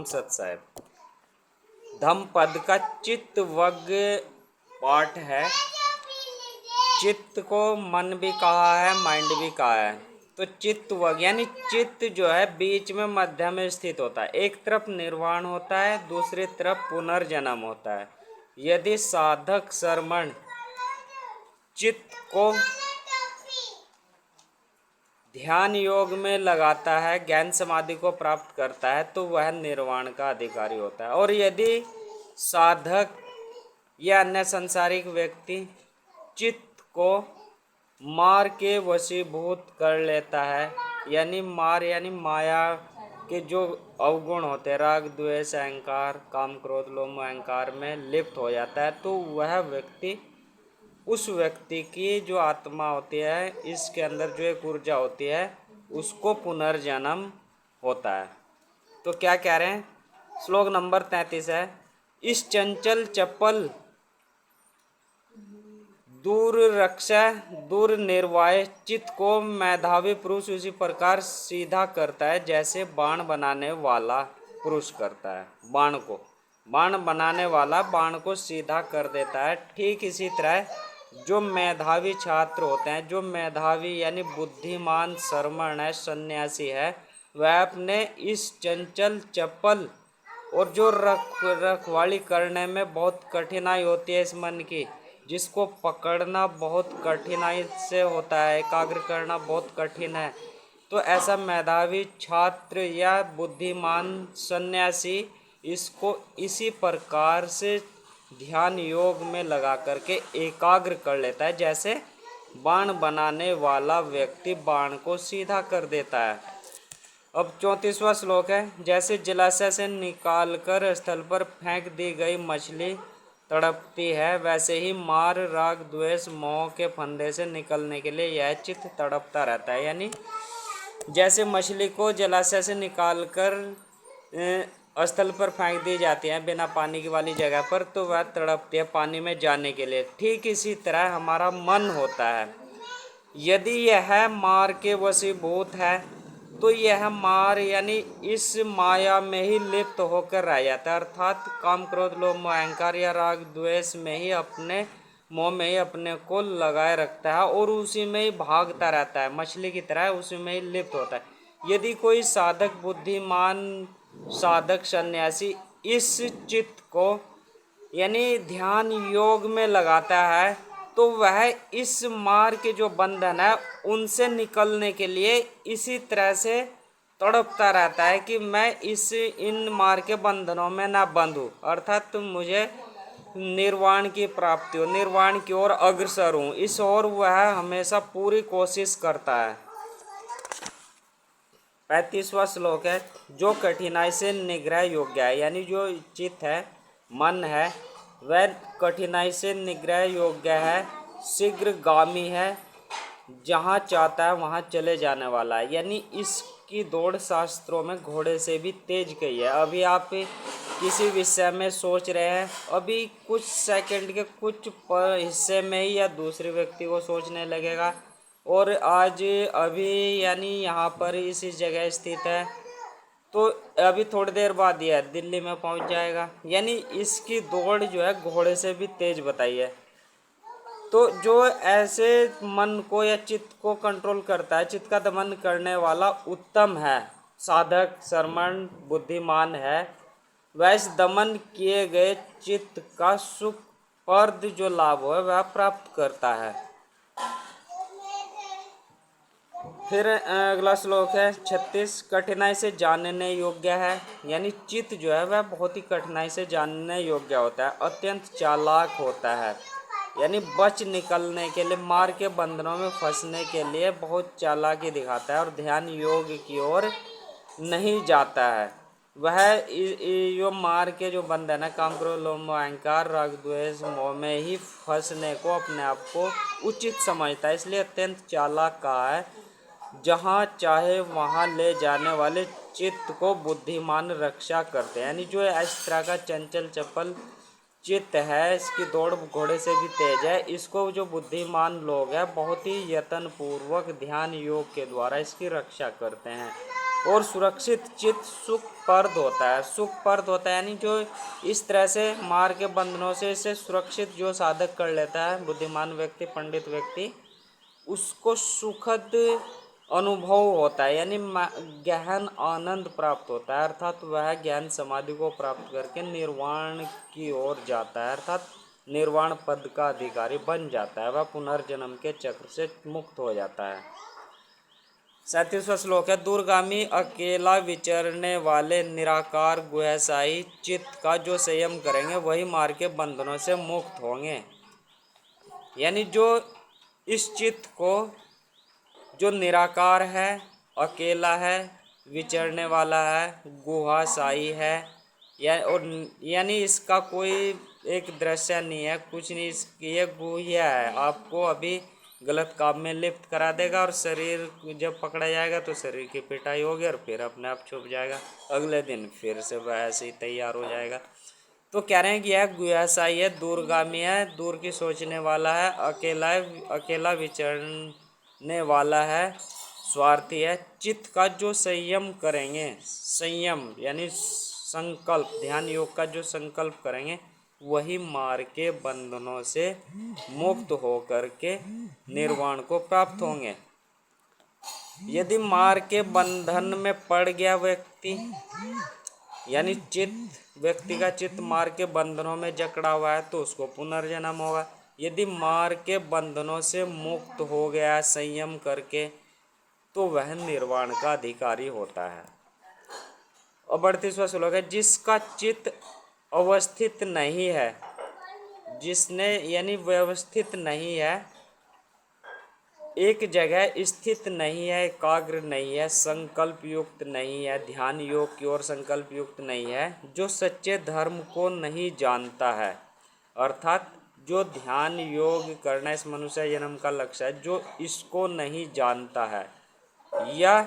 रामसत साहब। धम पद का चित्त वग पाठ है। चित्त को मन भी कहा है, माइंड भी कहा है। तो चित्त वग यानी चित्त जो है बीच में मध्य में स्थित होता है। एक तरफ निर्वाण होता है, दूसरी तरफ पुनर्जन्म होता है। यदि साधक श्रमण चित्त को ध्यान योग में लगाता है, ज्ञान समाधि को प्राप्त करता है, तो वह निर्वाण का अधिकारी होता है। और यदि साधक या अन्य संसारिक व्यक्ति चित्त को मार के वशीभूत कर लेता है, यानी मार यानी माया के जो अवगुण होते हैं, राग द्वेष अहंकार काम क्रोध लोभ मोह अहंकार में लिप्त हो जाता है, तो वह व्यक्ति उस व्यक्ति की जो आत्मा होती है, इसके अंदर जो एक ऊर्जा होती है, उसको पुनर्जन्म होता है। तो क्या कह रहे हैं, श्लोक नंबर 33 है। इस चंचल चपल दूर रक्षा दूर निर्वाय चित्त को मेधावी पुरुष उसी प्रकार सीधा करता है जैसे बाण बनाने वाला पुरुष करता है। बाण बनाने वाला बाण को सीधा कर देता है। ठीक इसी तरह जो मेधावी छात्र होते हैं, जो मेधावी यानी बुद्धिमान श्रमण है, सन्यासी है, वह अपने इस चंचल चपल और जो रखवाली करने में बहुत कठिनाई होती है इस मन की, जिसको पकड़ना बहुत कठिनाई से होता है, एकाग्र करना बहुत कठिन है, तो ऐसा मेधावी छात्र या बुद्धिमान सन्यासी इसको इसी प्रकार से ध्यान योग में लगा करके एकाग्र कर लेता है जैसे बाण बनाने वाला व्यक्ति बाण को सीधा कर देता है। अब 34वां श्लोक है। जैसे जलाशय से निकालकर स्थल पर फेंक दी गई मछली तड़पती है, वैसे ही मार राग द्वेष मोह के फंदे से निकलने के लिए यह चित्त तड़पता रहता है। यानी जैसे मछली को जलाशय से निकालकर स्थल पर फेंक दी जाती है बिना पानी की वाली जगह पर, तो वह तड़पती है पानी में जाने के लिए। ठीक इसी तरह हमारा मन होता है। यदि यह मार के वशीभूत है, तो यह मार यानी इस माया में ही लिप्त होकर रह जाता है, अर्थात काम क्रोध लोभ मोह अहंकार या राग द्वेष में ही अपने मोह में ही अपने को लगाए रखता है और उसी में ही भागता रहता है, मछली की तरह उसी में ही लिप्त होता है। यदि कोई साधक बुद्धिमान साधक सन्यासी इस चित्त को यानी ध्यान योग में लगाता है, तो वह इस मार के जो बंधन है उनसे निकलने के लिए इसी तरह से तड़पता रहता है कि मैं इन मार के बंधनों में ना बंधूं, अर्थात तो मुझे निर्वाण की प्राप्ति हो, निर्वाण की ओर अग्रसर हूँ, इस ओर वह हमेशा पूरी कोशिश करता है। 35वां श्लोक है। जो कठिनाई से निग्रह योग्य है, यानी जो चित्त है, मन है, वह कठिनाई से निग्रह योग्य है, शीघ्रगामी है, जहाँ चाहता है वहाँ चले जाने वाला है। यानी इसकी दौड़ शास्त्रों में घोड़े से भी तेज गई है। अभी आप किसी विषय में सोच रहे हैं, अभी कुछ सेकंड के कुछ हिस्से में ही या दूसरे व्यक्ति को सोचने लगेगा, और आज अभी यानी यहाँ पर इसी जगह स्थित है, तो अभी थोड़ी देर बाद यह दिल्ली में पहुँच जाएगा। यानी इसकी दौड़ जो है घोड़े से भी तेज बताई है। तो जो ऐसे मन को या चित्त को कंट्रोल करता है, चित्त का दमन करने वाला उत्तम है, साधक श्रमण बुद्धिमान है, वह इस दमन किए गए चित्त का सुखप्रद जो लाभ है वह प्राप्त करता है। फिर अगला श्लोक है 36। कठिनाई से जानने योग्य है, यानी चित्त जो है वह बहुत ही कठिनाई से जानने योग्य होता है, अत्यंत चालाक होता है, यानी बच निकलने के लिए, मार के बंधनों में फंसने के लिए बहुत चालाकी दिखाता है और ध्यान योग की ओर नहीं जाता है। वह यो मार के जो बंधन है काम क्रोध लोभ मोह अहंकार राग द्वेष मोह में ही फंसने को अपने आप को उचित समझता है, इसलिए अत्यंत चालाक कहा है। जहाँ चाहे वहाँ ले जाने वाले चित्त को बुद्धिमान रक्षा करते हैं। यानी जो इस तरह का चंचल चपल चित्त है, इसकी दौड़ घोड़े से भी तेज है, इसको जो बुद्धिमान लोग हैं बहुत ही यत्न पूर्वक ध्यान योग के द्वारा इसकी रक्षा करते हैं। और सुरक्षित चित्त सुखप्रद होता है। सुखप्रद होता है यानी जो इस तरह से मार के बंधनों से इसे सुरक्षित जो साधक कर लेता है बुद्धिमान व्यक्ति, पंडित व्यक्ति, उसको सुखद अनुभव होता है यानी गहन आनंद प्राप्त होता है, अर्थात वह ज्ञान समाधि को प्राप्त करके निर्वाण की ओर जाता है, अर्थात निर्वाण पद का अधिकारी बन जाता है, वह पुनर्जन्म के चक्र से मुक्त हो जाता है। 37वां श्लोक है, दूरगामी अकेला विचरने वाले निराकार गुहसाई चित्त का जो संयम करेंगे वही मार के बंधनों से मुक्त होंगे। यानी जो इस चित्त को जो निराकार है, अकेला है, विचरने वाला है, गुहाशाई है, यानी इसका कोई एक दृश्य नहीं है, कुछ नहीं, ये गुह्य है, आपको अभी गलत काम में लिप्त करा देगा और शरीर जब पकड़ा जाएगा तो शरीर की पिटाई होगी और फिर अपने आप छुप जाएगा, अगले दिन फिर से वह ऐसे ही तैयार हो जाएगा। तो कह रहे हैं कि यह गुहसाई है, दूरगामी है, दूर की सोचने वाला है, अकेला है, अकेला विचरने वाला है, स्वार्थी है, चित्त का जो संयम करेंगे, संयम यानी संकल्प, ध्यान योग का जो संकल्प करेंगे वही मार के बंधनों से मुक्त होकर के निर्वाण को प्राप्त होंगे। यदि मार के बंधन में पड़ गया व्यक्ति, यानी चित्त, व्यक्ति का चित्त मार के बंधनों में जकड़ा हुआ है तो उसको पुनर्जन्म होगा। यदि मार के बंधनों से मुक्त हो गया संयम करके तो वह निर्वाण का अधिकारी होता है। और 38वां श्लोक है, जिसका चित्त अवस्थित नहीं है, जिसने यानी व्यवस्थित नहीं है, एक जगह स्थित नहीं है, एकाग्र नहीं है, संकल्प युक्त नहीं है, ध्यान योग की ओर संकल्प युक्त नहीं है, जो सच्चे धर्म को नहीं जानता है, अर्थात जो ध्यान योग करना इस मनुष्य जन्म का लक्ष्य है, जो इसको नहीं जानता है, या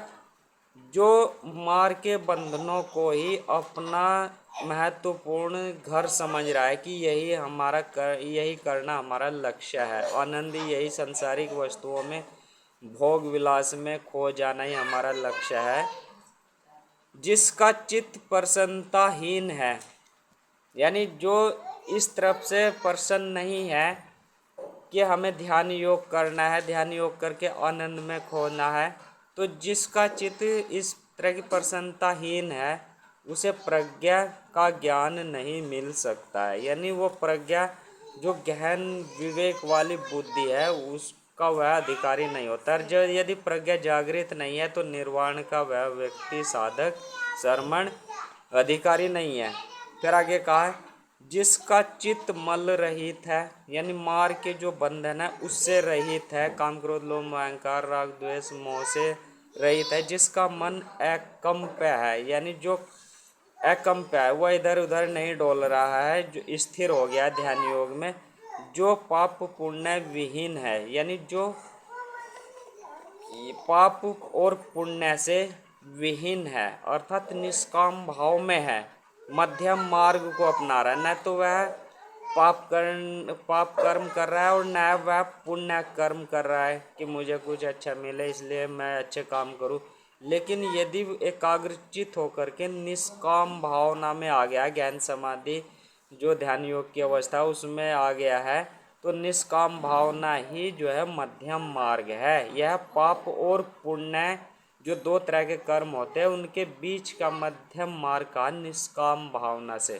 जो मार के बंधनों को ही अपना महत्वपूर्ण घर समझ रहा है कि यही करना हमारा लक्ष्य है, आनंद यही सांसारिक वस्तुओं में भोग विलास में खो जाना ही हमारा लक्ष्य है, जिसका चित्त प्रसन्नताहीन है, यानी जो इस तरफ से प्रसन्न नहीं है कि हमें ध्यान योग करना है, ध्यान योग करके आनंद में खोना है, तो जिसका चित्त इस तरह की प्रसन्नताहीन है उसे प्रज्ञा का ज्ञान नहीं मिल सकता है, यानी वो प्रज्ञा जो गहन विवेक वाली बुद्धि है उसका वह अधिकारी नहीं होता। जो यदि प्रज्ञा जागृत नहीं है तो निर्वाण का वह व्यक्ति साधक श्रमण अधिकारी नहीं है। फिर आगे कहा है, जिसका चित्त मल रहित है, यानी मार के जो बंधन है उससे रहित है, काम क्रोध लोभ अहंकार राग द्वेष मोह से रहित है, जिसका मन एकम्प है, यानी जो एकम्प है वह इधर उधर नहीं डोल रहा है, जो स्थिर हो गया ध्यान योग में, जो पाप पुण्य विहीन है, यानी जो पाप और पुण्य से विहीन है, अर्थात निष्काम भाव में है, मध्यम मार्ग को अपना रहा है, न तो वह पाप कर्म कर रहा है और न वह पुण्य कर्म कर रहा है कि मुझे कुछ अच्छा मिले इसलिए मैं अच्छे काम करूं, लेकिन यदि एकाग्रचित होकर के निष्काम भावना में आ गया, ज्ञान समाधि जो ध्यान योग की अवस्था उसमें आ गया है, तो निष्काम भावना ही जो है मध्यम मार्ग है। यह पाप और पुण्य जो दो तरह के कर्म होते हैं उनके बीच का मध्यम मार्ग का निष्काम भावना से,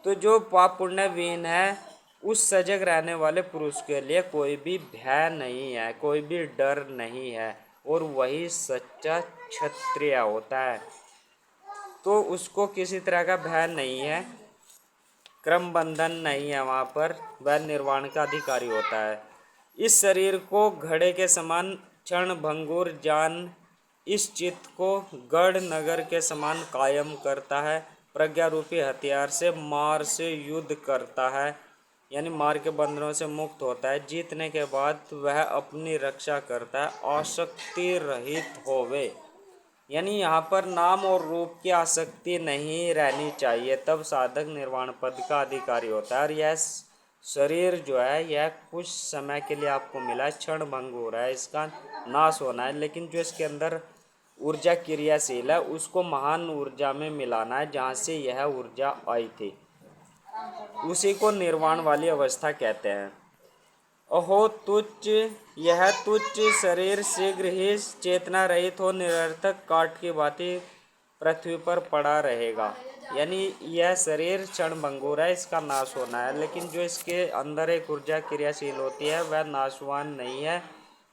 तो जो पाप पुण्य विहीन है उस सजग रहने वाले पुरुष के लिए कोई भी भय नहीं है, कोई भी डर नहीं है, और वही सच्चा क्षत्रिय होता है। तो उसको किसी तरह का भय नहीं है, क्रम बंधन नहीं है, वहाँ पर वह निर्वाण का अधिकारी होता है। इस शरीर को घड़े के समान क्षण भंगुर जान इस चित्त को गढ़ नगर के समान कायम करता है, प्रज्ञा रूपी हथियार से मार से युद्ध करता है, यानी मार के बंधनों से मुक्त होता है, जीतने के बाद वह अपनी रक्षा करता है, आसक्ति रहित होवे, यानी यहाँ पर नाम और रूप की आसक्ति नहीं रहनी चाहिए, तब साधक निर्वाण पद का अधिकारी होता है। और यह शरीर जो है यह कुछ समय के लिए आपको मिला है, क्षण भंग हो रहा है, इसका नाश होना है, लेकिन जो इसके अंदर ऊर्जा क्रियाशील है, उसको महान ऊर्जा में मिलाना है जहाँ से यह ऊर्जा आई थी, उसी को निर्वाण वाली अवस्था कहते हैं। अहो तुच्छ, यह तुच्छ शरीर शीघ्र ही चेतना रहित हो निरर्थक काठ की भांति पृथ्वी पर पड़ा रहेगा। यानी यह शरीर क्षण भंगुर है, इसका नाश होना है, लेकिन जो इसके अंदर एक ऊर्जा क्रियाशील होती है वह नाशवान नहीं है,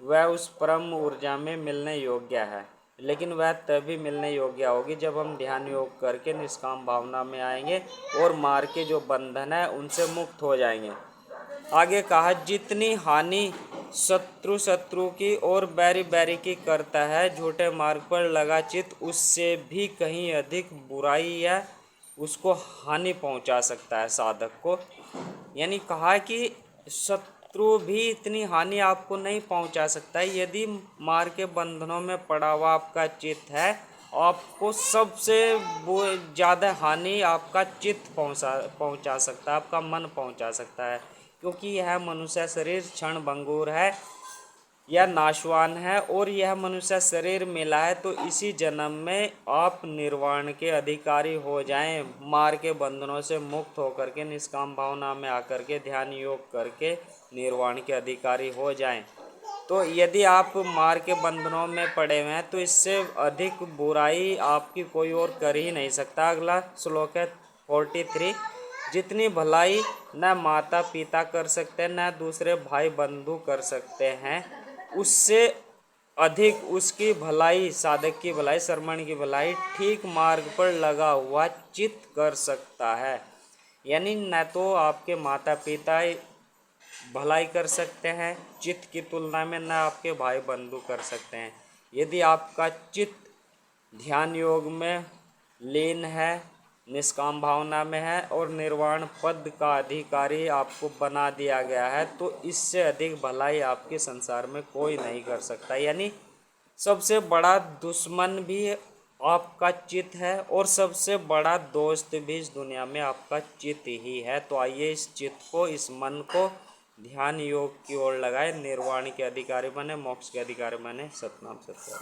वह उस परम ऊर्जा में मिलने योग्य है। लेकिन वह तभी मिलने योग्य होगी जब हम ध्यान योग करके निष्काम भावना में आएंगे और मार के जो बंधन है उनसे मुक्त हो जाएंगे। आगे कहा, जितनी हानि शत्रु की और बैरी बैरी की करता है, झूठे मार्ग पर लगा चित्त उससे भी कहीं अधिक बुराई है, उसको हानि पहुंचा सकता है साधक को। यानी कहा कि शत्रु भी इतनी हानि आपको नहीं पहुंचा सकता है। यदि मार के बंधनों में पड़ा हुआ आपका चित्त है, आपको सबसे ज़्यादा हानि आपका चित्त पहुंचा सकता है, आपका मन पहुंचा सकता है, क्योंकि यह मनुष्य शरीर क्षण भंगुर है, यह नाशवान है, और यह मनुष्य शरीर मिला है तो इसी जन्म में आप निर्वाण के अधिकारी हो जाएं, मार के बंधनों से मुक्त होकर के निष्काम भावना में आकर के ध्यान योग करके निर्वाण के अधिकारी हो जाएं। तो यदि आप मार के बंधनों में पड़े हुए हैं तो इससे अधिक बुराई आपकी कोई और कर ही नहीं सकता। अगला श्लोक है 43, जितनी भलाई न माता पिता कर सकते न दूसरे भाई बंधु कर सकते हैं, उससे अधिक उसकी भलाई, साधक की भलाई, श्रमण की भलाई ठीक मार्ग पर लगा हुआ चित्त कर सकता है। यानी न तो आपके माता पिता भलाई कर सकते हैं चित्त की तुलना में, न आपके भाई बंधु कर सकते हैं। यदि आपका चित्त ध्यान योग में लीन है, निष्काम भावना में है और निर्वाण पद का अधिकारी आपको बना दिया गया है, तो इससे अधिक भलाई आपके संसार में कोई नहीं कर सकता। यानी सबसे बड़ा दुश्मन भी आपका चित्त है और सबसे बड़ा दोस्त भी इस दुनिया में आपका चित्त ही है। तो आइए इस चित्त को, इस मन को ध्यान योग की ओर लगाए, निर्वाण के अधिकारी बने, मोक्ष के अधिकारी बने। सतनाम सत्य।